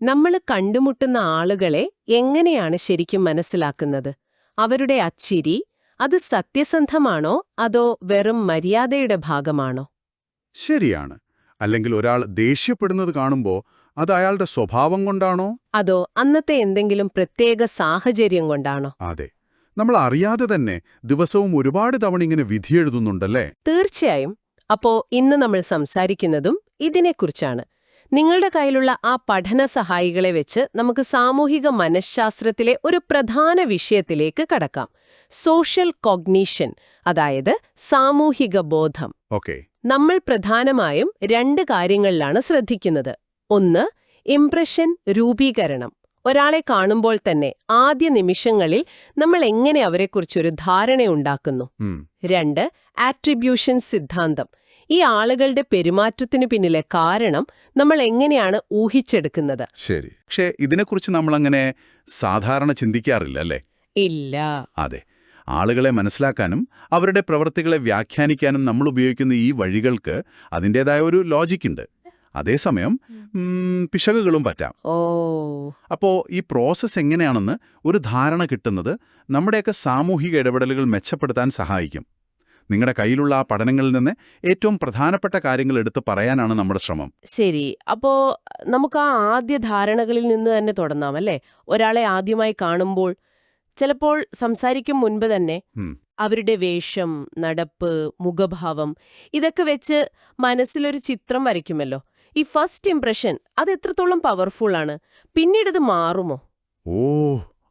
നമ്മൾ കണ്ടുമുട്ടുന്ന ആളുകളെ എങ്ങനെയാണ് ശരിക്കും മനസ്സിലാക്കുന്നത്? അവരുടെ അച്ചിരി അത് സത്യസന്ധമാണോ അതോ വെറും മര്യാദയുടെ ഭാഗമാണോ? ശരിയാണ്. അല്ലെങ്കിൽ ഒരാൾ ദേഷ്യപ്പെടുന്നത് കാണുമ്പോൾ അത് അയാളുടെ സ്വഭാവം കൊണ്ടാണോ? അതോ അന്നത്തെ എന്തെങ്കിലും പ്രത്യേക സാഹചര്യം കൊണ്ടാണോ? അതെ. നമ്മൾ അറിയാതെ തന്നെ ദിവസവും ഒരുപാട് തവണ ഇങ്ങനെ വിധിയെഴുതുന്നുണ്ടല്ലേ? തീർച്ചയായും. അപ്പോ ഇന്ന് നമ്മൾ സംസാരിക്കുന്നതും ഇതിനെക്കുറിച്ചാണ്. നിങ്ങളുടെ കയ്യിലുള്ള ആ പഠന സഹായികളെ വെച്ച് നമുക്ക് സാമൂഹിക മനഃശാസ്ത്രത്തിലെ ഒരു പ്രധാന വിഷയത്തിലേക്ക് കടക്കാം. സോഷ്യൽ കോഗ്നീഷൻ, അതായത് സാമൂഹിക ബോധം. ഓക്കെ. നമ്മൾ പ്രധാനമായും രണ്ട് കാര്യങ്ങളിലാണ് ശ്രദ്ധിക്കുന്നത്. ഒന്ന്, ഇംപ്രഷൻ രൂപീകരണം. ഒരാളെ കാണുമ്പോൾ തന്നെ ആദ്യ നിമിഷങ്ങളിൽ നമ്മൾ എങ്ങനെ അവരെക്കുറിച്ചൊരു ധാരണയുണ്ടാക്കുന്നു. രണ്ട്, ആട്രിബ്യൂഷൻ സിദ്ധാന്തം. ഈ ആളുകളുടെ പെരുമാറ്റത്തിനു പിന്നിലെ കാരണം നമ്മൾ എങ്ങനെയാണ് ഊഹിച്ചെടുക്കുന്നത്? ശരി. പക്ഷേ ഇതിനെക്കുറിച്ച് നമ്മളങ്ങനെ സാധാരണ ചിന്തിക്കാറില്ല അല്ലേ? ഇല്ല. അതെ. ആളുകളെ മനസ്സിലാക്കാനും അവരുടെ പ്രവൃത്തികളെ വ്യാഖ്യാനിക്കാനും നമ്മൾ ഉപയോഗിക്കുന്ന ഈ വഴികൾക്ക് അതിൻ്റെതായ ഒരു ലോജിക്കുണ്ട്. അതേസമയം പിശകുകളും പറ്റാം. ഓ. അപ്പോ ഈ പ്രോസസ്സ് എങ്ങനെയാണെന്ന് ഒരു ധാരണ കിട്ടുന്നത് നമ്മുടെയൊക്കെ സാമൂഹിക ഇടപെടലുകൾ മെച്ചപ്പെടുത്താൻ സഹായിക്കും. നിങ്ങളുടെ കയ്യിലുള്ള ആ പഠനങ്ങളിൽ നിന്ന് ഏറ്റവും പ്രധാനപ്പെട്ട കാര്യങ്ങൾ എടുത്ത് പറയാനാണ് നമ്മുടെ ശ്രമം. ശരി. അപ്പോ നമുക്ക് ആ ആദ്യ ധാരണകളിൽ നിന്ന് തന്നെ തുടങ്ങാം അല്ലേ? ഒരാളെ ആദ്യമായി കാണുമ്പോൾ ചിലപ്പോൾ സംസാരിക്കും മുൻപ് തന്നെ അവരുടെ വേഷം, നടപ്പ്, മുഖഭാവം ഇതൊക്കെ വെച്ച് മനസ്സിലൊരു ചിത്രം വരയ്ക്കുമല്ലോ. ഈ ഫസ്റ്റ് ഇംപ്രഷൻ അത് എത്രത്തോളം പവർഫുൾ ആണ്? പിന്നീടത് മാറുമോ? ഓ,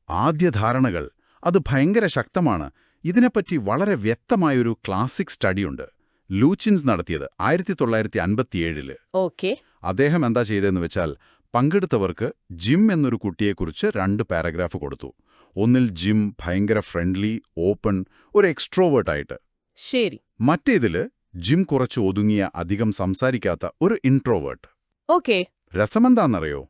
ആദ്യ ധാരണകൾ അത് ഭയങ്കര ശക്തമാണ്. ഇതിനെപ്പറ്റി വളരെ വ്യക്തമായൊരു ക്ലാസിക് സ്റ്റഡിയുണ്ട്. ലൂച്ചിൻസ് നടത്തിയത് 1957. ഓക്കെ. അദ്ദേഹം എന്താ ചെയ്തതെന്ന് വെച്ചാൽ പങ്കെടുത്തവർക്ക് ജിം എന്നൊരു കുട്ടിയെക്കുറിച്ച് 2 പാരഗ്രാഫ് കൊടുത്തു. ഒന്നിൽ ജിം ഭയങ്കര ഫ്രണ്ട്ലി, ഓപ്പൺ, ഒരു എക്സ്ട്രോവേർട്ടായിട്ട്. ശരി. മറ്റേതില് ജിം കുറച്ച് ഒതുങ്ങിയ, അധികം സംസാരിക്കാത്ത ഒരു ഇൻട്രോവേർട്ട്. ഓക്കെ. രസമെന്താണെന്നറിയോ?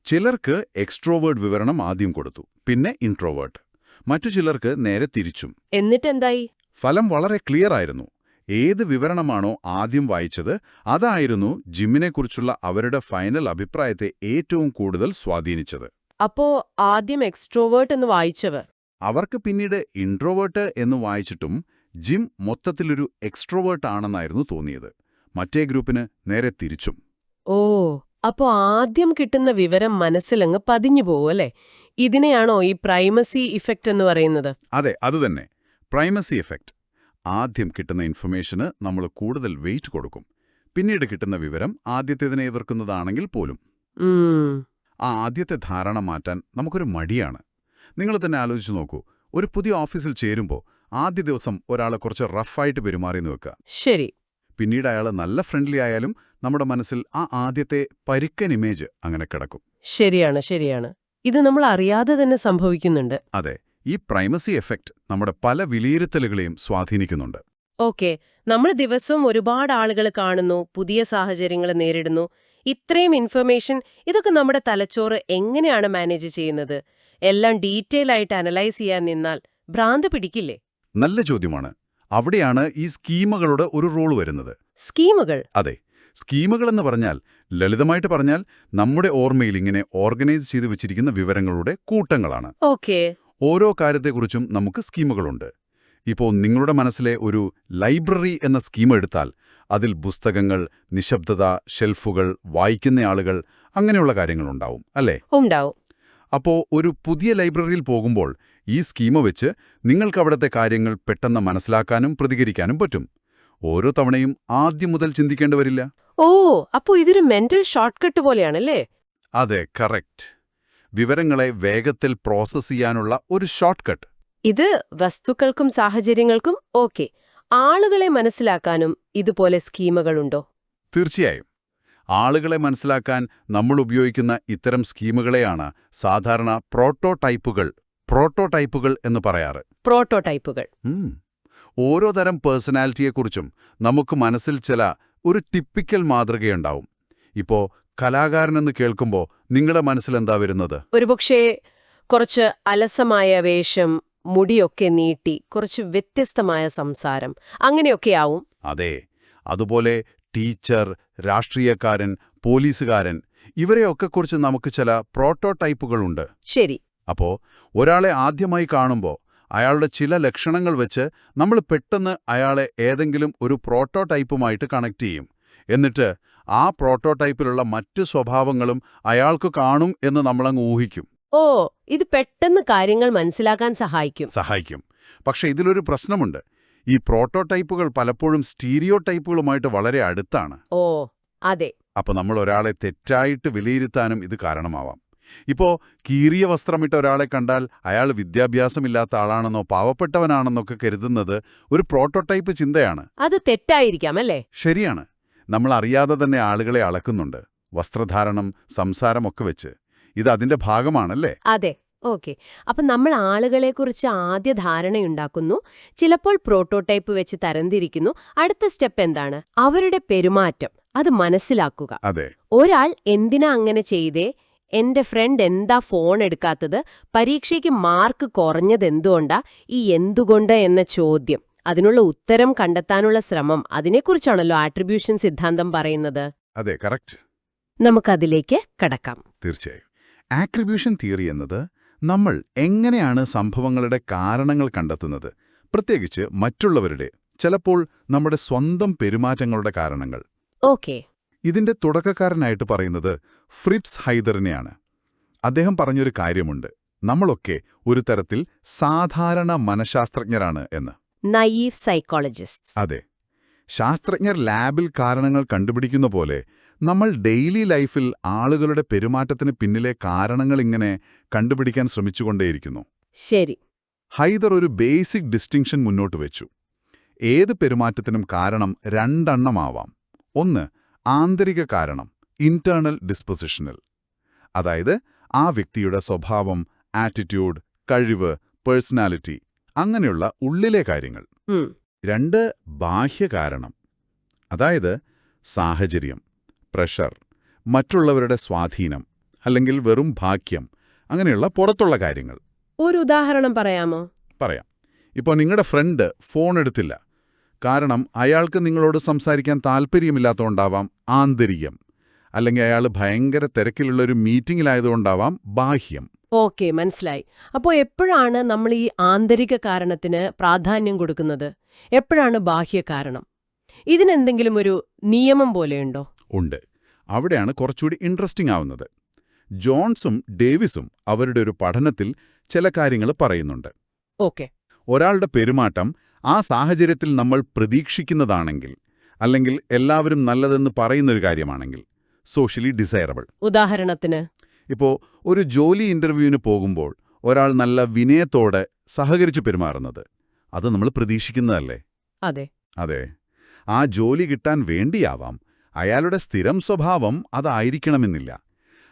ചിലർക്ക് എക്സ്ട്രോവേർട്ട് വിവരണം ആദ്യം കൊടുത്തു, പിന്നെ ഇൻട്രോവേർട്ട്. മറ്റു ചിലർക്ക് നേരെ തിരിച്ചും. എന്നിട്ടെന്തായി? ഫലം വളരെ ക്ലിയർ ആയിരുന്നു. ഏത് വിവരണമാണോ ആദ്യം വായിച്ചത് അതായിരുന്നു ജിമ്മിനെക്കുറിച്ചുള്ള അവരുടെ ഫൈനൽ അഭിപ്രായത്തെ ഏറ്റവും കൂടുതൽ സ്വാധീനിച്ചത്. അപ്പോ ആദ്യം എക്സ്ട്രോവേർട്ട് എന്ന് വായിച്ചവർ അവർക്ക് പിന്നീട് ഇൻട്രോവേർട്ട് എന്ന് വായിച്ചിട്ടും ജിം മൊത്തത്തിലൊരു എക്സ്ട്രോവേർട്ട് ആണെന്നായിരുന്നു തോന്നിയത്. മറ്റേ ഗ്രൂപ്പിന് നേരെ തിരിച്ചും. ഓ, അപ്പോ ആദ്യം കിട്ടുന്ന വിവരം മനസ്സിലങ്ങ് പതിഞ്ഞു പോവല്ലേ? ഇതിനെയാണോ ഈ പ്രൈമസി ഇഫക്റ്റ് എന്ന് പറയുന്നത്? അതെ, അതുതന്നെ. Primacy effect. ആദ്യം കിട്ടുന്ന ഇൻഫർമേഷന് നമ്മൾ കൂടുതൽ വെയിറ്റ് കൊടുക്കും. പിന്നീട് കിട്ടുന്ന വിവരം ആദ്യത്തേതിനെ എതിർക്കുന്നതാണെങ്കിൽ പോലും ആ ആദ്യത്തെ ധാരണ മാറ്റാൻ നമുക്കൊരു മടിയാണ്. നിങ്ങൾ തന്നെ ആലോചിച്ചു നോക്കൂ. ഒരു പുതിയ ഓഫീസിൽ ചേരുമ്പോൾ ആദ്യ ദിവസം ഒരാളെ കുറച്ച് റഫായിട്ട് പെരുമാറിയെന്ന് വെക്കുക. ശരി. പിന്നീട് അയാൾ നല്ല ഫ്രണ്ട്ലി ആയാലും നമ്മുടെ മനസ്സിൽ ആ ആദ്യത്തെ പരുക്കൻ ഇമേജ് അങ്ങനെ കിടക്കും. ശരിയാണ്, ശരിയാണ്. ഇത് നമ്മൾ അറിയാതെ തന്നെ സംഭവിക്കുന്നുണ്ട്. അതെ. ഈ പ്രൈമസി എഫക്റ്റ് നമ്മുടെ പല വിലയിരുത്തലുകളെയും സ്വാധീനിക്കുന്നുണ്ട്. ഓക്കെ. നമ്മൾ ദിവസവും ഒരുപാട് ആളുകൾ കാണുന്നു, പുതിയ സാഹചര്യങ്ങൾ നേരിടുന്നു. ഇത്രയും ഇൻഫർമേഷൻ ഇതൊക്കെ നമ്മുടെ തലച്ചോറ് എങ്ങനെയാണ് മാനേജ് ചെയ്യുന്നത്? എല്ലാം ഡീറ്റെയിൽ ആയിട്ട് അനലൈസ് ചെയ്യാൻ നിന്നാൽ ഭ്രാന്ത് പിടിക്കില്ലേ? നല്ല ചോദ്യമാണ്. അവിടെയാണ് ഈ സ്കീമുകളുടെ ഒരു റോൾ വരുന്നത്. സ്കീമുകൾ? അതെ. സ്കീമുകളെന്ന് പറഞ്ഞാൽ, ലളിതമായിട്ട് പറഞ്ഞാൽ, നമ്മുടെ ഓർമ്മയിൽ ഇങ്ങനെ ഓർഗനൈസ് ചെയ്ത് വെച്ചിരിക്കുന്ന വിവരങ്ങളുടെ കൂട്ടങ്ങളാണ്. ഓക്കെ. ഓരോ കാര്യത്തെക്കുറിച്ചും നമുക്ക് സ്കീമുകളുണ്ട്. ഇപ്പോൾ നിങ്ങളുടെ മനസ്സിലെ ഒരു ലൈബ്രറി എന്ന സ്കീം എടുത്താൽ അതിൽ പുസ്തകങ്ങൾ, നിശബ്ദത, ഷെൽഫുകൾ, വായിക്കുന്ന ആളുകൾ, അങ്ങനെയുള്ള കാര്യങ്ങളുണ്ടാവും അല്ലേ? ഉണ്ടാവും. അപ്പോൾ ഒരു പുതിയ ലൈബ്രറിയിൽ പോകുമ്പോൾ ഈ സ്കീമ വെച്ച് നിങ്ങൾക്ക് അവിടുത്തെ കാര്യങ്ങൾ പെട്ടെന്ന് മനസ്സിലാക്കാനും പ്രതികരിക്കാനും പറ്റും. ഓരോ തവണയും ആദ്യം മുതൽ ചിന്തിക്കേണ്ടി വരില്ല. ഓ, അപ്പോൾ ഇതൊരു മെന്റൽ ഷോർട്ട് കട്ട് പോലെയാണല്ലേ? അതെ, കറക്റ്റ്. വിവരങ്ങളെ വേഗത്തിൽ പ്രോസസ് ചെയ്യാനുള്ള ഒരു ഷോർട്ട് കട്ട്. ഇത് വസ്തുക്കൾക്കും സാഹചര്യങ്ങൾക്കും ഓക്കെ. ആളുകളെ മനസ്സിലാക്കാനും ഇതുപോലെ സ്കീമുകളുണ്ടോ? തീർച്ചയായും. ആളുകളെ മനസ്സിലാക്കാൻ നമ്മൾ ഉപയോഗിക്കുന്ന ഇത്തരം സ്കീമുകളെയാണ് സാധാരണ പ്രോട്ടോടൈപ്പുകൾ എന്ന് പറയാറ്. പ്രോട്ടോടൈപ്പുകൾ. ഓരോ തരം പേഴ്സണാലിറ്റിയെക്കുറിച്ചും നമുക്ക് മനസ്സിൽ ഒരു ടിപ്പിക്കൽ മാതൃകയുണ്ടാവും. ഇപ്പോ കലാകാരനെന്ന് കേൾക്കുമ്പോൾ നിങ്ങളുടെ മനസ്സിലെന്താ വരുന്നത്? ഒരുപക്ഷേ കുറച്ച് അലസമായ വേഷം, മുടിയൊക്കെ നീട്ടി, കുറച്ച് വ്യത്യസ്തമായ സംസാരം, അങ്ങനെയൊക്കെയാവും. അതെ. അതുപോലെ ടീച്ചർ, രാഷ്ട്രീയക്കാരൻ, പോലീസുകാരൻ ഇവരെയൊക്കെ കുറിച്ച് നമുക്ക് ചില പ്രോട്ടോടൈപ്പുകളുണ്ട്. ശരി. അപ്പോ ഒരാളെ ആദ്യമായി കാണുമ്പോൾ അയാളുടെ ചില ലക്ഷണങ്ങൾ വെച്ച് നമ്മൾ പെട്ടെന്ന് അയാളെ ഏതെങ്കിലും ഒരു പ്രോട്ടോടൈപ്പുമായിട്ട് കണക്ട് ചെയ്യും. എന്നിട്ട് ആ പ്രോട്ടോടൈപ്പിലുള്ള മറ്റു സ്വഭാവങ്ങളും അയാൾക്ക് കാണും എന്ന് നമ്മളങ്ങ് ഊഹിക്കും. ഓ, ഇത് പെട്ടെന്ന് കാര്യങ്ങൾ മനസ്സിലാക്കാൻ സഹായിക്കും. പക്ഷെ ഇതിലൊരു പ്രശ്നമുണ്ട്. ഈ പ്രോട്ടോടൈപ്പുകൾ പലപ്പോഴും സ്റ്റീരിയോടൈപ്പുകളുമായിട്ട് വളരെ അടുത്താണ്. ഓ, അതെ. അപ്പോൾ നമ്മൾ ഒരാളെ തെറ്റായിട്ട് വിലയിരുത്താനും ഇത് കാരണമാവാം. ഇപ്പോൾ കീറിയ വസ്ത്രമിട്ട ഒരാളെ കണ്ടാൽ അയാൾ വിദ്യാഭ്യാസമില്ലാത്ത ആളാണെന്നോ പാവപ്പെട്ടവനാണെന്നൊക്കെ കരുതുന്നത് ഒരു പ്രോട്ടോടൈപ്പ് ചിന്തയാണ്. അത് തെറ്റായിരിക്കാം, അല്ലേ? ശരിയാണ്. നമ്മൾ അറിയാതെ തന്നെ ആളുകളെ അളക്കുന്നുണ്ട്. വസ്ത്രധാരണം, സംസാരമൊക്കെ വെച്ച്. ഇത് അതിന്റെ ഭാഗമാണല്ലേ? അതെ. ഓക്കെ. അപ്പം നമ്മൾ ആളുകളെക്കുറിച്ച് ആദ്യ ധാരണയുണ്ടാക്കുന്നു, ചിലപ്പോൾ പ്രോട്ടോടൈപ്പ് വെച്ച് തരംതിരിക്കുന്നു. അടുത്ത സ്റ്റെപ്പ് എന്താണ്? അവരുടെ പെരുമാറ്റം അത് മനസ്സിലാക്കുക. അതെ. ഒരാൾ എന്തിനാ അങ്ങനെ ചെയ്തേ, എന്റെ ഫ്രണ്ട് എന്താ ഫോൺ എടുക്കാത്തത്, പരീക്ഷയ്ക്ക് മാർക്ക് കുറഞ്ഞതെന്തുകൊണ്ടാ, ഈ എന്തുകൊണ്ട് എന്ന ചോദ്യം, അതിനുള്ള ഉത്തരം കണ്ടെത്താനുള്ള ശ്രമം, അതിനെക്കുറിച്ചാണല്ലോ ആട്രിബ്യൂഷൻ സിദ്ധാന്തം പറയുന്നത്. അതെ, കറക്റ്റ്. നമുക്കതിലേക്ക് കടക്കാം. തീർച്ചയായും. ആട്രിബ്യൂഷൻ തിയറി എന്നത് നമ്മൾ എങ്ങനെയാണ് സംഭവങ്ങളുടെ കാരണങ്ങൾ കണ്ടെത്തുന്നത്, പ്രത്യേകിച്ച് മറ്റുള്ളവരുടെ, ചിലപ്പോൾ നമ്മുടെ സ്വന്തം പെരുമാറ്റങ്ങളുടെ കാരണങ്ങൾ. ഓക്കെ. ഇതിന്റെ തുടക്കക്കാരനായിട്ട് പറയുന്നത് ഫ്രിറ്റ്സ് ഹൈദറിനെയാണ്. അദ്ദേഹം പറഞ്ഞൊരു കാര്യമുണ്ട്, നമ്മളൊക്കെ ഒരു തരത്തിൽ സാധാരണ മനഃശാസ്ത്രജ്ഞരാണ് എന്ന്. നയീവ് സൈക്കോളജിസ്റ്റ്. അതെ. ശാസ്ത്രജ്ഞർ ലാബിൽ കാരണങ്ങൾ കണ്ടുപിടിക്കുന്ന പോലെ നമ്മൾ ഡെയിലി ലൈഫിൽ ആളുകളുടെ പെരുമാറ്റത്തിന് പിന്നിലെ കാരണങ്ങൾ ഇങ്ങനെ കണ്ടുപിടിക്കാൻ ശ്രമിച്ചുകൊണ്ടേയിരിക്കുന്നു. ശരി. ഹൈദർ ഒരു ബേസിക് ഡിസ്റ്റിങ്ഷൻ മുന്നോട്ട് വെച്ചു. ഏത് പെരുമാറ്റത്തിനും കാരണം രണ്ടെണ്ണമാവാം. ഒന്ന് ആന്തരിക കാരണം, ഇന്റേണൽ ഡിസ്പൊസിഷണൽ, അതായത് ആ വ്യക്തിയുടെ സ്വഭാവം, ആറ്റിറ്റ്യൂഡ്, കഴിവ്, പേഴ്സണാലിറ്റി, അങ്ങനെയുള്ള ഉള്ളിലെ കാര്യങ്ങൾ. രണ്ട് ബാഹ്യകാരണം, അതായത് സാഹചര്യം, പ്രഷർ, മറ്റുള്ളവരുടെ സ്വാധീനം, അല്ലെങ്കിൽ വെറും ഭാഗ്യം, അങ്ങനെയുള്ള പുറത്തുള്ള കാര്യങ്ങൾ. ഒരു ഉദാഹരണം പറയാമോ? പറയാം. ഇപ്പോൾ നിങ്ങളുടെ ഫ്രണ്ട് ഫോൺ എടുത്തില്ല, കാരണം അയാൾക്ക് നിങ്ങളോട് സംസാരിക്കാൻ താല്പര്യമില്ലാത്തതുകൊണ്ടാവാം ആന്തരികം, അല്ലെങ്കിൽ അയാൾ ഭയങ്കര തിരക്കിലുള്ളൊരു മീറ്റിംഗിലായതുകൊണ്ടാവാം ബാഹ്യം. ഓക്കെ, മനസ്സിലായി. അപ്പോൾ എപ്പോഴാണ് നമ്മൾ ഈ ആന്തരിക കാരണത്തിന് പ്രാധാന്യം കൊടുക്കുന്നത്, എപ്പോഴാണ് ബാഹ്യ കാരണം? ഇതിനെന്തെങ്കിലും ഒരു നിയമം പോലെയുണ്ടോ? ഉണ്ട്. അവിടെയാണ് കുറച്ചുകൂടി ഇൻട്രസ്റ്റിംഗ് ആവുന്നത്. ജോൺസും ഡേവിസും അവരുടെ ഒരു പഠനത്തിൽ ചില കാര്യങ്ങൾ പറയുന്നുണ്ട്. ഓക്കെ. ഒരാളുടെ പെരുമാറ്റം ആ സാഹചര്യത്തിൽ നമ്മൾ പ്രതീക്ഷിക്കുന്നതാണെങ്കിൽ, അല്ലെങ്കിൽ എല്ലാവരും നല്ലതെന്ന് പറയുന്നൊരു കാര്യമാണെങ്കിൽ, സോഷ്യലി ഡിസൈറബിൾ. ഉദാഹരണത്തിന്, ഇപ്പോൾ ഒരു ജോലി ഇന്റർവ്യൂവിന് പോകുമ്പോൾ ഒരാൾ നല്ല വിനയത്തോടെ സഹകരിച്ചു പെരുമാറുന്നത്, അത് നമ്മൾ പ്രതീക്ഷിക്കുന്നതല്ലേ? അതെ. അതെ. ആ ജോലി കിട്ടാൻ വേണ്ടിയാവാം. അയാളുടെ സ്ഥിരം സ്വഭാവം അതായിരിക്കണമെന്നില്ല.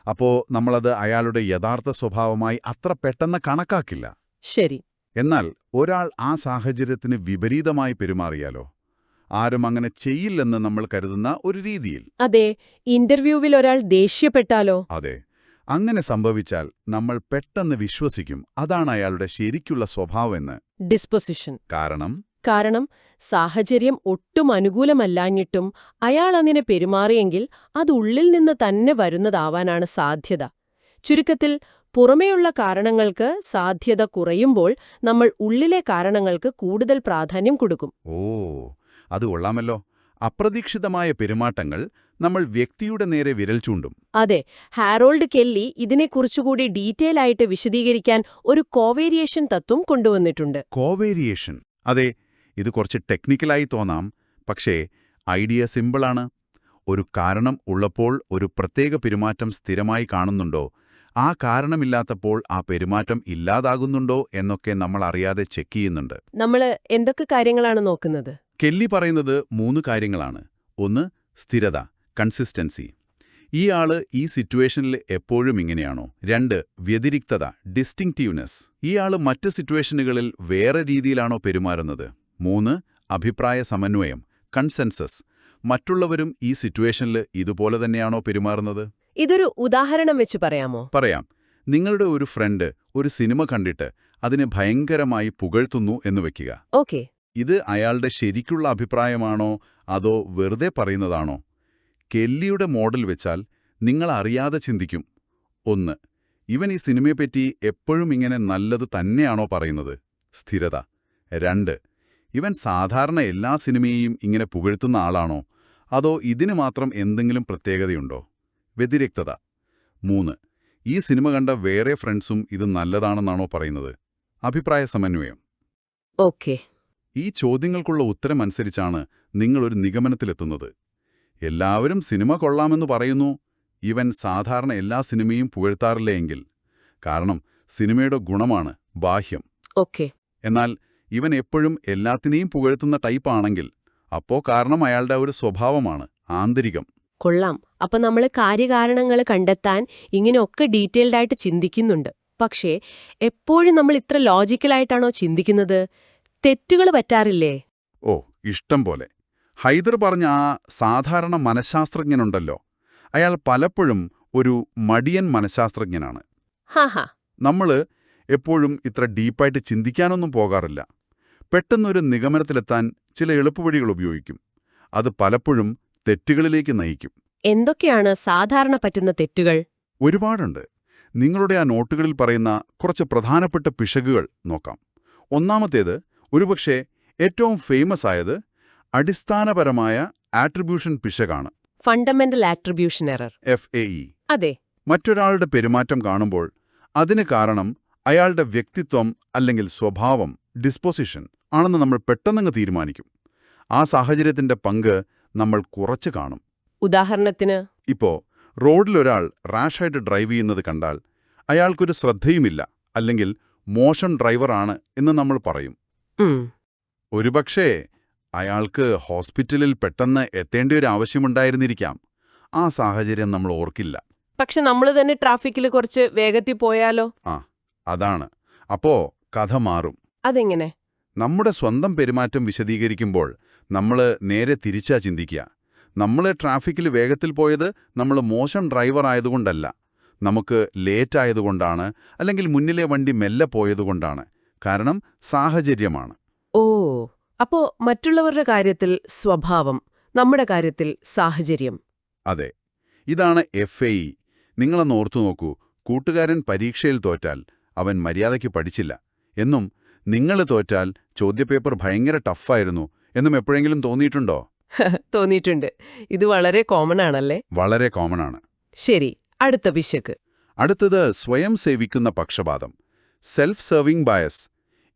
അപ്പോൾ നമ്മളത് അയാളുടെ യഥാർത്ഥ സ്വഭാവമായി അത്ര പെട്ടെന്ന് കണക്കാക്കില്ല. ശരി. എന്നാൽ ഒരാൾ ആ സാഹചര്യത്തിന് വിപരീതമായി പെരുമാറിയാലോ? ആരും അങ്ങനെ ചെയ്യില്ലെന്ന് നമ്മൾ കരുതുന്ന ഒരു രീതിയിൽ. അതെ. ഇന്റർവ്യൂവിൽ ഒരാൾ ദേഷ്യപ്പെട്ടാലോ? അതെ. അങ്ങനെ സംഭവിച്ചാൽ നമ്മൾ പെട്ടെന്ന് വിശ്വസിക്കും അതാണ് അയാളുടെ ശരിക്കുള്ള സ്വഭാവമെന്ന്. ഡിസ്പൊസിഷൻ. കാരണം സാഹചര്യം ഒട്ടും അനുകൂലമല്ലാഞ്ഞിട്ടും അയാൾ അങ്ങനെ പെരുമാറിയെങ്കിൽ അത് ഉള്ളിൽ നിന്ന് തന്നെ വരുന്നതാവാനാണ് സാധ്യത. ചുരുക്കത്തിൽ, പുറമേയുള്ള കാരണങ്ങൾക്ക് സാധ്യത കുറയുമ്പോൾ നമ്മൾ ഉള്ളിലെ കാരണങ്ങൾക്ക് കൂടുതൽ പ്രാധാന്യം കൊടുക്കും. ഓ, അത് കൊള്ളാമല്ലോ. അപ്രതീക്ഷിതമായ പെരുമാറ്റങ്ങൾ നമ്മൾ വ്യക്തിയുടെ നേരെ വിരൽ ചൂണ്ടും. അതെ. ഹാരോൾഡ് കെല്ലി ഇതിനെക്കുറിച്ചുകൂടി ഡീറ്റെയിൽ ആയിട്ട് വിശദീകരിക്കാൻ ഒരു കോവേരിയേഷൻ തത്വം കൊണ്ടുവന്നിട്ടുണ്ട്. കോവേരിയേഷൻ. അതെ, ഇത് കുറച്ച് ടെക്നിക്കലായി തോന്നാം, പക്ഷേ ഐഡിയ സിമ്പിളാണ്. ഒരു കാരണം ഉള്ളപ്പോൾ ഒരു പ്രത്യേക പെരുമാറ്റം സ്ഥിരമായി കാണുന്നുണ്ടോ, ആ കാരണമില്ലാത്തപ്പോൾ ആ പെരുമാറ്റം ഇല്ലാതാകുന്നുണ്ടോ എന്നൊക്കെ നമ്മൾ അറിയാതെ ചെക്ക് ചെയ്യുന്നുണ്ട്. നമ്മൾ എന്തൊക്കെ കാര്യങ്ങളാണ് നോക്കുന്നത്? കെല്ലി പറയുന്നത് 3 കാര്യങ്ങളാണ്. ഒന്ന്, സ്ഥിരത, കൺസിസ്റ്റൻസി. ഈ ആള് ഈ സിറ്റുവേഷനിൽ എപ്പോഴും ഇങ്ങനെയാണോ? 2, വ്യതിരിക്തത, ഡിസ്റ്റിങ്റ്റീവ്നെസ്. ഈ ആള് മറ്റ് സിറ്റുവേഷനുകളിൽ വേറെ രീതിയിലാണോ പെരുമാറുന്നത്? 3, അഭിപ്രായ സമന്വയം, കൺസെൻസസ്. മറ്റുള്ളവരും ഈ സിറ്റുവേഷനിൽ ഇതുപോലെ തന്നെയാണോ പെരുമാറുന്നത്? ഇതൊരു ഉദാഹരണം വെച്ച് പറയാമോ? പറയാം. നിങ്ങളുടെ ഒരു ഫ്രണ്ട് ഒരു സിനിമ കണ്ടിട്ട് അതിനെ ഭയങ്കരമായി പുകഴ്ത്തുന്നു എന്ന് വെക്കുക. ഓക്കെ. ഇത് അയാളുടെ ശരിക്കുള്ള അഭിപ്രായമാണോ അതോ വെറുതെ പറയുന്നതാണോ? കെല്ലിയുടെ മോഡൽ വെച്ചാൽ നിങ്ങൾ അറിയാതെ ചിന്തിക്കും. 1. ഇവൻ ഈ സിനിമയെപ്പറ്റി എപ്പോഴും ഇങ്ങനെ നല്ലത് തന്നെയാണോ പറയുന്നത്? സ്ഥിരത. 2. ഇവൻ സാധാരണ എല്ലാ സിനിമയെയും ഇങ്ങനെ പുകഴ്ത്തുന്ന ആളാണോ? അതോ ഇതിന് മാത്രം എന്തെങ്കിലും പ്രത്യേകതയുണ്ടോ? വ്യതിരിക്തത. 3. ഈ സിനിമ കണ്ട വേറെ ഫ്രണ്ട്സും ഇത് നല്ലതാണെന്നാണോ പറയുന്നത്? അഭിപ്രായ സമന്വയം. ഓക്കെ. ഈ ചോദ്യങ്ങൾക്കുള്ള ഉത്തരം അനുസരിച്ചാണ് നിങ്ങളൊരു നിഗമനത്തിലെത്തുന്നത്. എല്ലാവരും സിനിമ കൊള്ളാമെന്ന് പറയുന്നു, ഇവൻ സാധാരണ എല്ലാ സിനിമയും പുകഴ്ത്താറില്ല എങ്കിൽ. കാരണം സിനിമയുടെ ഗുണമാണ് ബാഹ്യം. ഓക്കെ. എന്നാൽ ഇവൻ എപ്പോഴും എല്ലാത്തിനെയും പുകഴ്ത്തുന്ന ടൈപ്പാണെങ്കിൽ അപ്പോ കാരണം അയാളുടെ ഒരു സ്വഭാവമാണ്, ആന്തരികം. കൊള്ളാം. അപ്പൊ നമ്മൾ കാര്യകാരണങ്ങൾ കണ്ടെത്താൻ ഇങ്ങനെയൊക്കെ ഡീറ്റെയിൽഡ് ആയിട്ട് ചിന്തിക്കുന്നുണ്ട്. പക്ഷേ എപ്പോഴും നമ്മൾ ഇത്ര ലോജിക്കലായിട്ടാണോ ചിന്തിക്കുന്നത്? തെറ്റുകൾ പറ്റാറില്ലേ? ഓ, ഇഷ്ടം പോലെ. ഹൈദർ പറഞ്ഞ ആ സാധാരണ മനഃശാസ്ത്രജ്ഞനുണ്ടല്ലോ, അയാൾ പലപ്പോഴും ഒരു മടിയൻ മനഃശാസ്ത്രജ്ഞനാണ്. ഹാഹാ. നമ്മൾ എപ്പോഴും ഇത്ര ഡീപ്പായിട്ട് ചിന്തിക്കാനൊന്നും പോകാറില്ല. പെട്ടെന്നൊരു നിഗമനത്തിലെത്താൻ ചില എളുപ്പവഴികൾ ഉപയോഗിക്കും. അത് പലപ്പോഴും തെറ്റുകളിലേക്ക് നയിക്കും. എന്തൊക്കെയാണ് സാധാരണ പറ്റുന്ന തെറ്റുകൾ? ഒരുപാടുണ്ട്. നിങ്ങളുടെ ആ നോട്ടുകളിൽ പറയുന്ന കുറച്ച് പ്രധാനപ്പെട്ട പിശകുകൾ നോക്കാം. ഒന്നാമത്തേത്, ഒരുപക്ഷെ ഏറ്റവും ഫേമസ് ആയത്, അടിസ്ഥാനപരമായ ആട്രിബ്യൂഷൻ പിശകാണ്. Fundamental attribution error. FAE. അതെ. മറ്റൊരാളുടെ പെരുമാറ്റം കാണുമ്പോൾ അതിന് കാരണം അയാളുടെ വ്യക്തിത്വം അല്ലെങ്കിൽ സ്വഭാവം, ഡിസ്പോസിഷൻ ആണെന്ന് നമ്മൾ പെട്ടെന്നങ്ങ് തീരുമാനിക്കും. ആ സാഹചര്യത്തിന്റെ പങ്ക് നമ്മൾ കുറച്ച് കാണും. ഉദാഹരണത്തിന്, ഇപ്പോ റോഡിലൊരാൾ റാഷായിട്ട് ഡ്രൈവ് ചെയ്യുന്നത് കണ്ടാൽ അയാൾക്കൊരു ശ്രദ്ധയുമില്ല, അല്ലെങ്കിൽ മോശം ഡ്രൈവറാണ് എന്ന് നമ്മൾ പറയും. ഒരുപക്ഷേ അയാൾക്ക് ഹോസ്പിറ്റലിൽ പെട്ടെന്ന് എത്തേണ്ട ഒരു ആവശ്യമുണ്ടായിരുന്നിരിക്കാം. ആ സാഹചര്യം നമ്മൾ ഓർക്കില്ല. പക്ഷെ നമ്മൾ തന്നെ ട്രാഫിക്കിൽ കുറച്ച് വേഗത്തിൽ പോയാലോ? അതാണ്. അപ്പോ കഥ മാറും. അതെങ്ങനെ? നമ്മുടെ സ്വന്തം പെരുമാറ്റം വിശദീകരിക്കുമ്പോൾ നമ്മൾ നേരെ തിരിച്ചാ ചിന്തിക്കുക. നമ്മൾ ട്രാഫിക്കിൽ വേഗത്തിൽ പോയത് നമ്മൾ മോശം ഡ്രൈവർ ആയതുകൊണ്ടല്ല, നമുക്ക് ലേറ്റ് ആയതുകൊണ്ടാണ്, അല്ലെങ്കിൽ മുന്നിലെ വണ്ടി മെല്ലെ പോയതുകൊണ്ടാണ്. കാരണം സാഹചര്യമാണ്. ഓ, അപ്പോ മറ്റുള്ളവരുടെ കാര്യത്തിൽ സ്വഭാവം, നമ്മുടെ കാര്യത്തിൽ സാഹചര്യം. അതെ, ഇതാണ് FAE. നിങ്ങളൊന്ന് ഓർത്തു നോക്കൂ. കൂട്ടുകാരൻ പരീക്ഷയിൽ തോറ്റാൽ അവൻ മര്യാദയ്ക്ക് പഠിച്ചില്ല എന്നും, നിങ്ങൾ തോറ്റാൽ ചോദ്യപേപ്പർ ഭയങ്കര ടഫായിരുന്നു എന്നും എപ്പോഴെങ്കിലും തോന്നിയിട്ടുണ്ടോ? തോന്നിയിട്ടുണ്ട്. ഇത് വളരെ കോമൺ ആണല്ലേ? വളരെ കോമൺ ആണ്. ശരി, അടുത്ത പിശക്. അടുത്തത് സ്വയം സേവിക്കുന്ന പക്ഷപാതം, സെൽഫ് സെർവിംഗ് ബയസ്.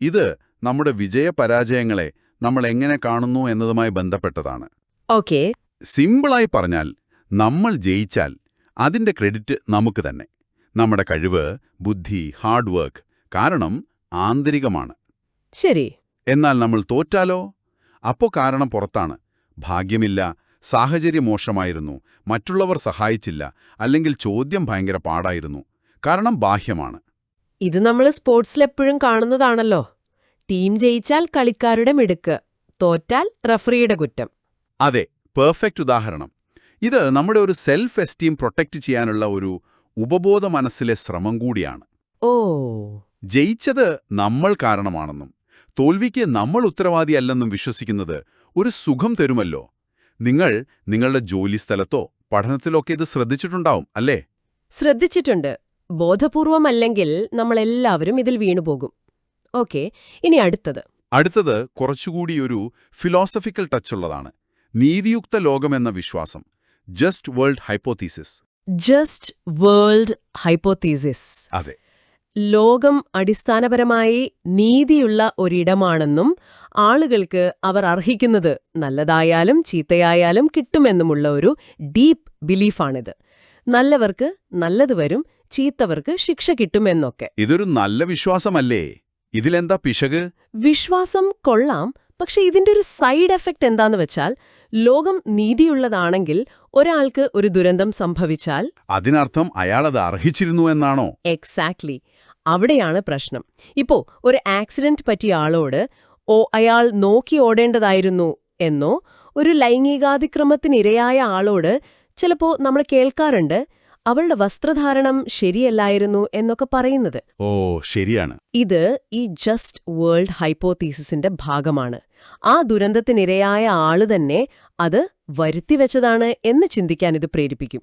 ഇത് നമ്മുടെ വിജയപരാജയങ്ങളെ നമ്മൾ എങ്ങനെ കാണുന്നു എന്നതുമായി ബന്ധപ്പെട്ടതാണ്. ഓക്കെ. സിമ്പിളായി പറഞ്ഞാൽ, നമ്മൾ ജയിച്ചാൽ അതിന്റെ ക്രെഡിറ്റ് നമുക്ക് തന്നെ. നമ്മുടെ കഴിവ്, ബുദ്ധി, ഹാർഡ് വർക്ക് കാരണം ആന്തരികമാണ്. ശരി. എന്നാൽ നമ്മൾ തോറ്റാലോ? അപ്പോ കാരണം പുറത്താണ്. ഭാഗ്യമില്ല, സാഹചര്യം മോശമായിരുന്നു, മറ്റുള്ളവർ സഹായിച്ചില്ല, അല്ലെങ്കിൽ ചോദ്യം ഭയങ്കര പാടായിരുന്നു. കാരണം ബാഹ്യമാണ്. ഇത് നമ്മൾ സ്പോർട്സിലെപ്പോഴും കാണുന്നതാണല്ലോ. ടീം ജയിച്ചാൽ കളിക്കാരുടെ മിടുക്ക്, തോറ്റാൽ റഫറിയുടെ കുറ്റം. അതെ, പെർഫെക്റ്റ് ഉദാഹരണം. ഇത് നമ്മുടെ ഒരു സെൽഫ് എസ്റ്റീം പ്രൊട്ടക്റ്റ് ചെയ്യാനുള്ള ഒരു ഉപബോധ മനസ്സിലെ ശ്രമം കൂടിയാണ്. ഓ. ജയിച്ചത് നമ്മൾ കാരണമാണെന്നും തോൽവിക്ക് നമ്മൾ ഉത്തരവാദിയല്ലെന്നും വിശ്വസിക്കുന്നത് ഒരു സുഖം തരുമല്ലോ. നിങ്ങൾ നിങ്ങളുടെ ജോലിസ്ഥലത്തോ പഠനത്തിലൊക്കെ ഇത് ശ്രദ്ധിച്ചിട്ടുണ്ടാവും, അല്ലേ? ശ്രദ്ധിച്ചിട്ടുണ്ട്. ബോധപൂർവമല്ലെങ്കിൽ നമ്മളെല്ലാവരും ഇതിൽ വീണുപോകും. ഓക്കെ, ഇനി അടുത്തത് കുറച്ചുകൂടി ഒരു ഫിലോസഫിക്കൽ ടച്ചുള്ളതാണ്. നീതിയുക്ത ലോകമെന്ന വിശ്വാസം, just world hypothesis. Just world hypothesis. അതെ. ലോകം അടിസ്ഥാനപരമായി നീതിയുള്ള ഒരിടമാണെന്നും ആളുകൾക്ക് അവർ അർഹിക്കുന്നത് നല്ലതായാലും ചീത്തയായാലും കിട്ടുമെന്നുമുള്ള ഒരു ഡീപ്പ് ബിലീഫാണിത്. നല്ലവർക്ക് നല്ലത് വരും, ചീത്തവർക്ക് ശിക്ഷ കിട്ടുമെന്നൊക്കെ. ഇതൊരു നല്ല വിശ്വാസമല്ലേ? ഇതിലെന്താ പിശക്? വിശ്വാസം കൊള്ളാം, പക്ഷെ ഇതിന്റെ ഒരു സൈഡ് എഫക്റ്റ് എന്താന്ന് വെച്ചാൽ, ലോകം നീതിയുള്ളതാണെങ്കിൽ ഒരാൾക്ക് ഒരു ദുരന്തം സംഭവിച്ചാൽ അതിനർത്ഥം അയാളത് അർഹിച്ചിരുന്നു എന്നാണോ? എക്സാക്ട്ലി. അവിടെയാണ് പ്രശ്നം. ഇപ്പോ ഒരു ആക്സിഡന്റ് പറ്റിയ ആളോട് അയാൾ നോക്കി ഓടേണ്ടതായിരുന്നു എന്നോ, ഒരു ലൈംഗികാതിക്രമത്തിനിരയായ ആളോട് ചിലപ്പോ നമ്മൾ കേൾക്കാറുണ്ട്, അവളുടെ വസ്ത്രധാരണം ശരിയല്ലായിരുന്നു എന്നൊക്കെ പറയുന്നത്. ഓ, ശരിയാണ്. ഇത് ഈ ജസ്റ്റ് വേൾഡ് ഹൈപ്പോത്തീസിസിന്റെ ഭാഗമാണ്. ആ ദുരന്തത്തിനിരയായ ആള് തന്നെ അത് വരുത്തിവെച്ചതാണ് എന്ന് ചിന്തിക്കാൻ ഇത് പ്രേരിപ്പിക്കും.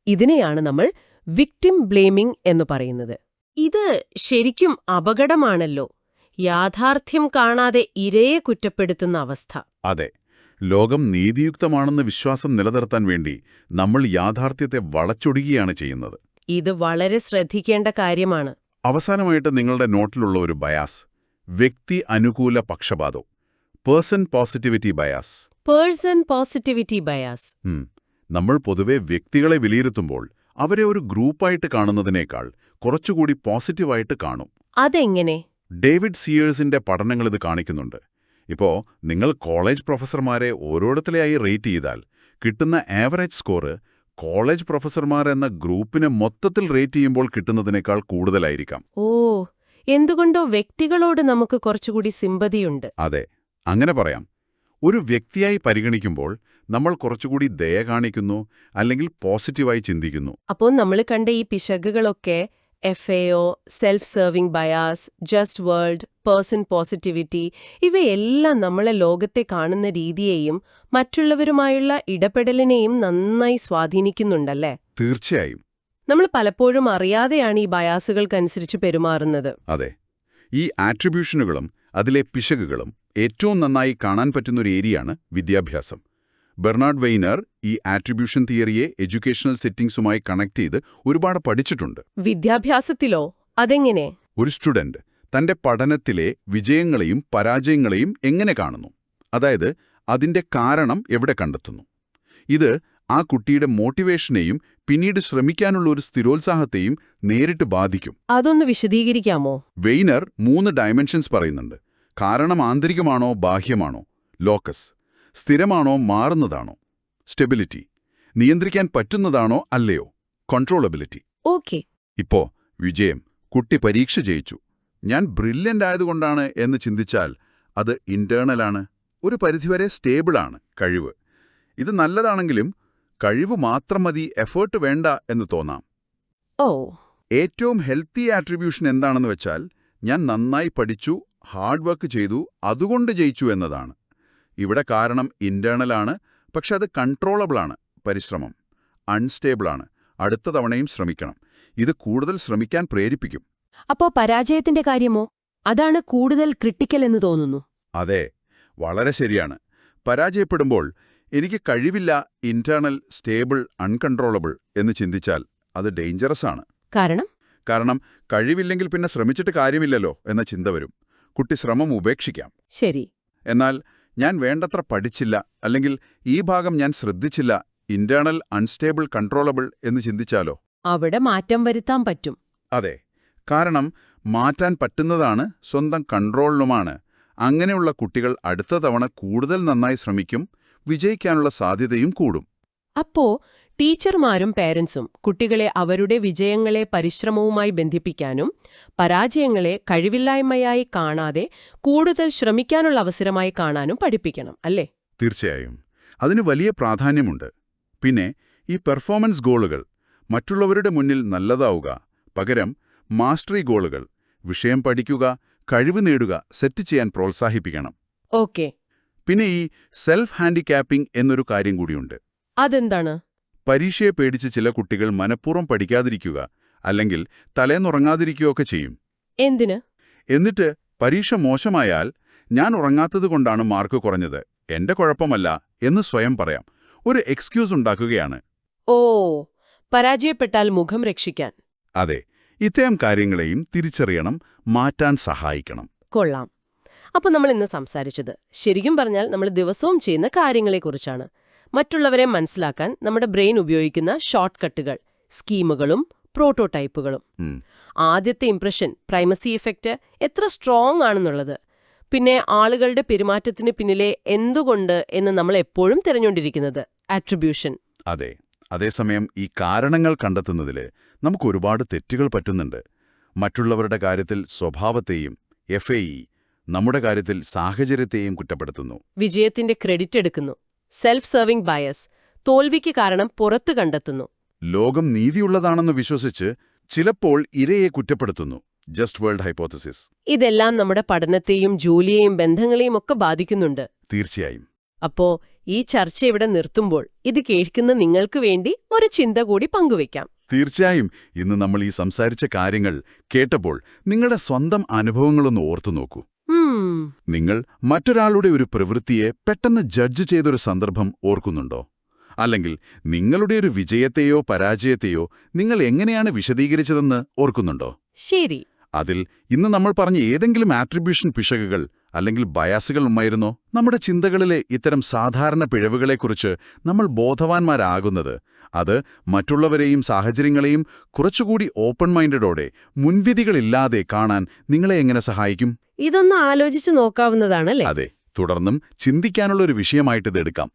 ഇതിനെയാണ് നമ്മൾ വിക്ടിം ബ്ലെയിമിംഗ് എന്ന് പറയുന്നത്. ഇത് ശരിക്കും അപകടമാണല്ലോ. യാഥാർത്ഥ്യം കാണാതെ ഇരയെ കുറ്റപ്പെടുത്തുന്ന അവസ്ഥ. അതെ, ലോകം നീതിയുക്തമാണെന്ന വിശ്വാസം നിലനിർത്താൻ വേണ്ടി നമ്മൾ യാഥാർത്ഥ്യത്തെ വളച്ചൊടുകയാണ് ചെയ്യുന്നത്. ഇത് വളരെ ശ്രദ്ധിക്കേണ്ട കാര്യമാണ്. അവസാനമായിട്ട് നിങ്ങളുടെ നോട്ടിലുള്ള ഒരു ബയാസ്, വ്യക്തി അനുകൂല പക്ഷപാതം, person positivity bias. Person positivity bias. നമ്മൾ പൊതുവെ വ്യക്തികളെ വിലയിരുത്തുമ്പോൾ അവരെ ഒരു ഗ്രൂപ്പായിട്ട് കാണുന്നതിനേക്കാൾ കുറച്ചുകൂടി പോസിറ്റീവായിട്ട് കാണും. അതെങ്ങനെ? ഡേവിഡ് സിയേഴ്സിന്റെ പഠനങ്ങൾ ഇത് കാണിക്കുന്നുണ്ട്. ഇപ്പോ നിങ്ങൾ കോളേജ് പ്രൊഫസർമാരെ ഓരോരുത്തരെയായി റേറ്റ് ചെയ്താൽ കിട്ടുന്ന ആവറേജ് സ്കോർ കോളേജ് പ്രൊഫസർമാർ എന്ന ഗ്രൂപ്പിനെ മൊത്തത്തിൽ റേറ്റ് ചെയ്യുമ്പോൾ കിട്ടുന്നതിനേക്കാൾ കൂടുതലായിരിക്കാം. ഓ, എന്തുകൊണ്ടോ വ്യക്തികളോട് നമുക്ക് കുറച്ചുകൂടി സിമ്പതിയുണ്ട്. അതെ, അങ്ങനെ പറയാം. ഒരു വ്യക്തിയായി പരിഗണിക്കുമ്പോൾ നമ്മൾ കുറച്ചുകൂടി ദയ കാണിക്കുന്നു, അല്ലെങ്കിൽ പോസിറ്റീവായി ചിന്തിക്കുന്നു. അപ്പോൾ നമ്മൾ കണ്ട ഈ പിശകുകളൊക്കെ FAO, self serving bias, just world, person positivity, ഇവയെല്ലാം നമ്മളെ ലോകത്തെ കാണുന്ന രീതിയെയും മറ്റുള്ളവരുമായുള്ള ഇടപെടലിനെയും നന്നായി സ്വാധീനിക്കുന്നുണ്ടല്ലേ? തീർച്ചയായും. നമ്മൾ പലപ്പോഴും അറിയാതെയാണ് ഈ ബയാസുകൾക്കനുസരിച്ച് പെരുമാറുന്നത്. അതെ, ഈ ആട്രിബ്യൂഷനുകളും അതിലെ പിശകുകളും ഏറ്റവും നന്നായി കാണാൻ പറ്റുന്നൊരു ഏരിയയാണ് വിദ്യാഭ്യാസം. ബെർണാഡ് വെയ്നർ ഈ ആട്രിബ്യൂഷൻ തിയറിയെ എഡ്യൂക്കേഷണൽ സെറ്റിംഗ്സുമായി കണക്ട് ചെയ്ത് ഒരുപാട് പഠിച്ചിട്ടുണ്ട്. വിദ്യാഭ്യാസത്തിലോ? അതെങ്ങനെ? ഒരു സ്റ്റുഡന്റ് തന്റെ പഠനത്തിലെ വിജയങ്ങളെയും പരാജയങ്ങളെയും എങ്ങനെ കാണുന്നു, അതായത് അതിന്റെ കാരണം എവിടെ കണ്ടെത്തുന്നു, ഇത് ആ കുട്ടിയുടെ മോട്ടിവേഷനെയും പിന്നീട് ശ്രമിക്കാനുള്ള ഒരു സ്ഥിരോത്സാഹത്തെയും നേരിട്ട് ബാധിക്കും. അതൊന്ന് വിശദീകരിക്കാമോ? വെയ്നർ 3 ഡയമെൻഷൻസ് പറയുന്നുണ്ട്. കാരണം ആന്തരികമാണോ ബാഹ്യമാണോ, ലോക്കസ്, സ്ഥിരമാണോ മാറുന്നതാണോ, സ്റ്റെബിലിറ്റി, നിയന്ത്രിക്കാൻ പറ്റുന്നതാണോ അല്ലയോ, കൺട്രോളബിലിറ്റി. ഓക്കെ. ഇപ്പോ വിജയം, കുട്ടി പരീക്ഷ ജയിച്ചു, ഞാൻ ബ്രില്യൻ്റ് ആയതുകൊണ്ടാണ് എന്ന് ചിന്തിച്ചാൽ അത് ഇന്റേണലാണ്, ഒരു പരിധിവരെ സ്റ്റേബിളാണ് കഴിവ്. ഇത് നല്ലതാണെങ്കിലും കഴിവ് മാത്രം മതി, എഫേർട്ട് വേണ്ട എന്ന് തോന്നാം. ഓ. ഏറ്റവും ഹെൽത്തി ആട്രിബ്യൂഷൻ എന്താണെന്ന് വെച്ചാൽ ഞാൻ നന്നായി പഠിച്ചു, ഹാർഡ് വർക്ക് ചെയ്തു, അതുകൊണ്ട് ജയിച്ചു എന്നതാണ്. ഇവിടെ കാരണം ഇന്റേണലാണ്, പക്ഷെ അത് കൺട്രോളബിളാണ്. പരിശ്രമം അൺസ്റ്റേബിളാണ്, അടുത്ത തവണയും ശ്രമിക്കണം. ഇത് കൂടുതൽ ശ്രമിക്കാൻ പ്രേരിപ്പിക്കും. അപ്പോ പരാജയത്തിന്റെ കാര്യമോ? അതാണ് കൂടുതൽ ക്രിട്ടിക്കൽ എന്ന് തോന്നുന്നു. അതെ, വളരെ ശരിയാണ്. പരാജയപ്പെടുമ്പോൾ എനിക്ക് കഴിവില്ല, ഇന്റേണൽ, സ്റ്റേബിൾ, അൺകൺട്രോളബിൾ എന്ന് ചിന്തിച്ചാൽ അത് ഡേഞ്ചറസ് ആണ്. കാരണം കഴിവില്ലെങ്കിൽ പിന്നെ ശ്രമിച്ചിട്ട് കാര്യമില്ലല്ലോ എന്ന ചിന്ത വരും. കുട്ടി ശ്രമം ഉപേക്ഷിക്കാം. ശരി. എന്നാൽ ഞാൻ വേണ്ടത്ര പഠിച്ചില്ല, അല്ലെങ്കിൽ ഈ ഭാഗം ഞാൻ ശ്രദ്ധിച്ചില്ല, ഇന്റേണൽ, അൺസ്റ്റേബിൾ, കൺട്രോളബിൾ എന്ന് ചിന്തിച്ചാലോ? അവിടെ മാറ്റം വരുത്താൻ പറ്റും. അതെ, കാരണം മാറ്റാൻ പറ്റുന്നതാണ്, സ്വന്തം കൺട്രോളിലുമാണ്. അങ്ങനെയുള്ള കുട്ടികൾ അടുത്ത തവണ കൂടുതൽ നന്നായി ശ്രമിക്കും, വിജയിക്കാനുള്ള സാധ്യതയും കൂടും. അപ്പോ ടീച്ചർമാരും പേരൻസും കുട്ടികളെ അവരുടെ വിജയങ്ങളെ പരിശ്രമവുമായി ബന്ധിപ്പിക്കാനും പരാജയങ്ങളെ കഴിവില്ലായ്മയായി കാണാതെ കൂടുതൽ ശ്രമിക്കാനുള്ള അവസരമായി കാണാനും പഠിപ്പിക്കണം, അല്ലേ? തീർച്ചയായും. അതിന് വലിയ പ്രാധാന്യമുണ്ട്. പിന്നെ ഈ പെർഫോമൻസ് ഗോളുകൾ, മറ്റുള്ളവരുടെ മുന്നിൽ നല്ലതാവുക, പകരം മാസ്റ്ററി ഗോളുകൾ, വിഷയം പഠിക്കുക, കഴിവ് നേടുക, സെറ്റ് ചെയ്യാൻ പ്രോത്സാഹിപ്പിക്കണം. ഓക്കെ. പിന്നെ ഈ സെൽഫ് ഹാൻഡിക്യാപ്പിംഗ് എന്നൊരു കാര്യം കൂടിയുണ്ട്. അതെന്താണ്? പരീക്ഷയെ പേടിച്ച് ചില കുട്ടികൾ മനഃപൂർവ്വം പഠിക്കാതിരിക്കുക, അല്ലെങ്കിൽ തലേന്നുറങ്ങാതിരിക്കുകയൊക്കെ ചെയ്യും. എന്തിന്? എന്നിട്ട് പരീക്ഷ മോശമായാൽ ഞാൻ ഉറങ്ങാത്തതുകൊണ്ടാണ് മാർക്ക് കുറഞ്ഞത്, എന്റെ കുഴപ്പമല്ല എന്ന് സ്വയം പറയാം. ഒരു എക്സ്ക്യൂസ് ഉണ്ടാക്കുകയാണ്. ഓ, പരാജയപ്പെട്ടാൽ മുഖം രക്ഷിക്കാൻ. അതെ, ഇത്തരം കാര്യങ്ങളെയും തിരിച്ചറിയണം, മാറ്റാൻ സഹായിക്കണം. കൊള്ളാം. അപ്പോൾ നമ്മൾ ഇന്ന് സംസാരിച്ചത് ശരിക്കും പറഞ്ഞാൽ നമ്മൾ ദിവസവും ചെയ്യുന്ന കാര്യങ്ങളെക്കുറിച്ചാണ്. മറ്റുള്ളവരെ മനസ്സിലാക്കാൻ നമ്മുടെ ബ്രെയിൻ ഉപയോഗിക്കുന്ന ഷോർട്ട് കട്ടുകൾ, സ്കീമുകളും പ്രോട്ടോടൈപ്പുകളും. ആദ്യത്തെ ഇംപ്രഷൻ, പ്രൈമസി ഇഫക്റ്റ് എത്ര സ്ട്രോങ് ആണെന്നുള്ളത്, പിന്നെ ആളുകളുടെ പെരുമാറ്റത്തിന് പിന്നിലെ എന്തുകൊണ്ട് എന്ന് നമ്മൾ എപ്പോഴും തിരഞ്ഞുകൊണ്ടിരിക്കുന്നത് ആട്രിബ്യൂഷൻ. അതെ, അതേസമയം ഈ കാരണങ്ങൾ കണ്ടെത്തുന്നതിൽ നമുക്ക് ഒരുപാട് തെറ്റുകൾ പറ്റുന്നുണ്ട്. മറ്റുള്ളവരുടെ കാര്യത്തിൽ സ്വഭാവത്തെയും FAE, നമ്മുടെ കാര്യത്തിൽ സാഹചര്യത്തെയും കുറ്റപ്പെടുത്തുന്നു. വിജയത്തിന്റെ ക്രെഡിറ്റ് എടുക്കുന്നു. സെൽഫ് സെർവിംഗ് ബയസ്, തോൽവിക്ക് കാരണം പുറത്ത് കണ്ടെത്തുന്നു. ലോകം നീതിയുള്ളതാണെന്ന് വിശ്വസിച്ച് ചിലപ്പോൾ ഇരയെ കുറ്റപ്പെടുത്തുന്നു. Just world hypothesis. ഇതെല്ലാം നമ്മുടെ പഠനത്തെയും ജോലിയെയും ബന്ധങ്ങളെയും ഒക്കെ ബാധിക്കുന്നുണ്ട്. തീർച്ചയായും. അപ്പോ ഈ ചർച്ച ഇവിടെ നിർത്തുമ്പോൾ ഇത് കേൾക്കുന്ന നിങ്ങൾക്ക് വേണ്ടി ഒരു ചിന്ത കൂടി പങ്കുവെക്കാം. തീർച്ചയായും ഇന്ന് നമ്മൾ ഈ സംസാരിച്ച കാര്യങ്ങൾ കേട്ടപ്പോൾ നിങ്ങളുടെ സ്വന്തം അനുഭവങ്ങളൊന്ന് ഓർത്തു നോക്കൂ. നിങ്ങൾ മറ്റൊരാളുടെ ഒരു പ്രവൃത്തിയെ പെട്ടെന്ന് ജഡ്ജ് ചെയ്തൊരു സന്ദർഭം ഓർക്കുന്നുണ്ടോ? അല്ലെങ്കിൽ നിങ്ങളുടെ ഒരു വിജയത്തെയോ പരാജയത്തെയോ നിങ്ങൾ എങ്ങനെയാണ് വിശദീകരിച്ചതെന്ന് ഓർക്കുന്നുണ്ടോ? ശരി. അതിൽ ഇന്ന് നമ്മൾ പറഞ്ഞ ഏതെങ്കിലും ആട്രിബ്യൂഷൻ പിശകുകൾ അല്ലെങ്കിൽ ബയാസുകൾ ഉമായിരുന്നോ? നമ്മുടെ ചിന്തകളിലെ ഇത്തരം സാധാരണ പിഴവുകളെക്കുറിച്ച് നമ്മൾ ബോധവാന്മാരാകുന്നത് അത് മറ്റുള്ളവരെയും സാഹചര്യങ്ങളെയും കുറച്ചുകൂടി ഓപ്പൺ മൈൻഡഡോടെ മുൻവിധികളില്ലാതെ കാണാൻ നിങ്ങളെ എങ്ങനെ സഹായിക്കും? ഇതൊന്ന് ആലോചിച്ചു നോക്കാവുന്നതാണല്ലേ? അതെ, തുടർന്നും ചിന്തിക്കാനുള്ള ഒരു വിഷയമായിട്ടിത് എടുക്കാം.